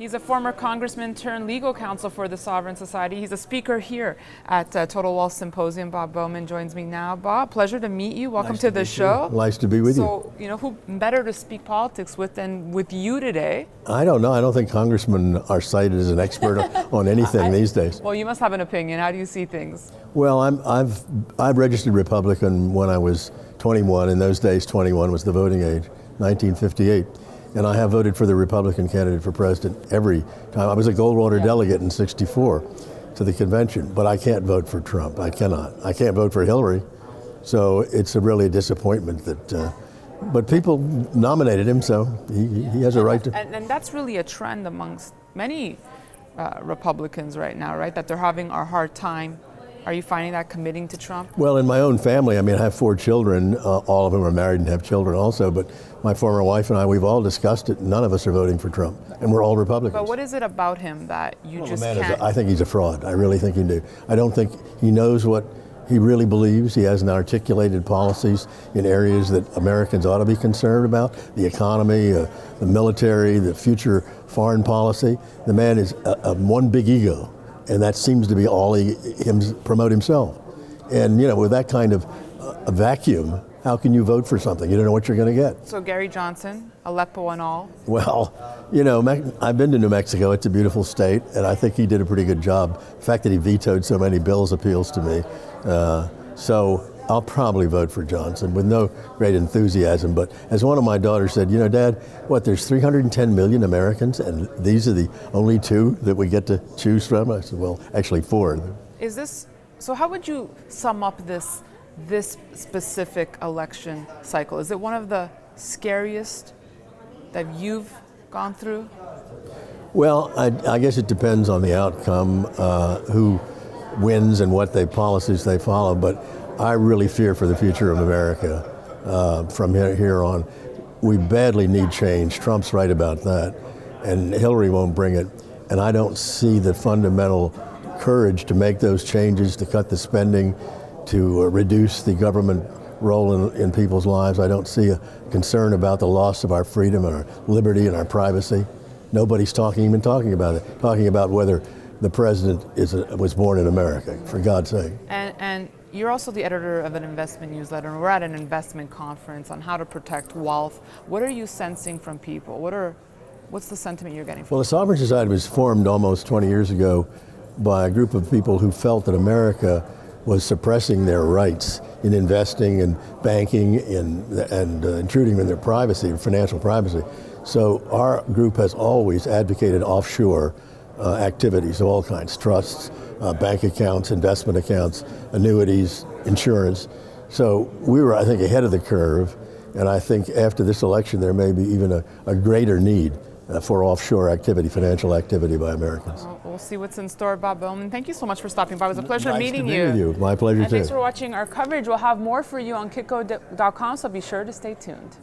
He's a former congressman turned legal counsel for the Sovereign Society. He's a speaker here at Total Wealth Symposium. Bob Bauman joins me now. Bob, pleasure to meet you. Welcome to the show. Nice to be with you. So, who better to speak politics with than with you today? I don't know. I don't think congressmen are cited as an expert on anything these days. Well, you must have an opinion. How do you see things? Well, I've registered Republican when I was 21. In those days, 21 was the voting age, 1958. And I have voted for the Republican candidate for president every time. I was a Goldwater delegate in '64 to the convention, but I can't vote for Trump. I cannot. I can't vote for Hillary. So it's really a disappointment that, but people nominated him, so he has a right to. And that's really a trend amongst many Republicans right now, right? That they're having a hard time. Are you finding that committing to Trump? Well, in my own family, I have 4 children. All of them are married and have children also, but my former wife and I, we've all discussed it. None of us are voting for Trump, and we're all Republicans. But what is it about him that you just can't? I think he's a fraud. I really think he do. I don't think he knows what he really believes. He hasn't articulated policies in areas that Americans ought to be concerned about, the economy, the military, the future foreign policy. The man is one big ego. And that seems to be all him promote himself. And with that kind of a vacuum, how can you vote for something? You don't know what you're going to get. So Gary Johnson, Aleppo and all? Well, I've been to New Mexico. It's a beautiful state, and I think he did a pretty good job. The fact that he vetoed so many bills appeals to me. So I'll probably vote for Johnson with no great enthusiasm. But as one of my daughters said, Dad, there's 310 million Americans, and these are the only 2 that we get to choose from? I said, well, actually 4. So how would you sum up this specific election cycle? Is it one of the scariest that you've gone through? Well, I guess it depends on the outcome, who wins and what policies they follow. But I really fear for the future of America from here on. We badly need change. Trump's right about that, and Hillary won't bring it. And I don't see the fundamental courage to make those changes, to cut the spending, to reduce the government role in people's lives. I don't see a concern about the loss of our freedom and our liberty and our privacy. Nobody's even talking about it, talking about whether the president was born in America, for God's sake. And you're also the editor of an investment newsletter, and we're at an investment conference on how to protect wealth. What are you sensing from people? What's the sentiment you're getting from? Well, the Sovereign Society was formed almost 20 years ago by a group of people who felt that America was suppressing their rights in investing and banking and intruding in their privacy, financial privacy. So our group has always advocated offshore activities of all kinds, trusts, bank accounts, investment accounts, annuities, insurance. So we were, I think, ahead of the curve, and I think after this election there may be even a greater need for offshore activity, financial activity by Americans. Well, we'll see what's in store, Bob Bauman. Thank you so much for stopping by. It was a pleasure meeting you. Nice to meet you. My pleasure, too. Thanks for watching our coverage. We'll have more for you on Kitco.com, so be sure to stay tuned.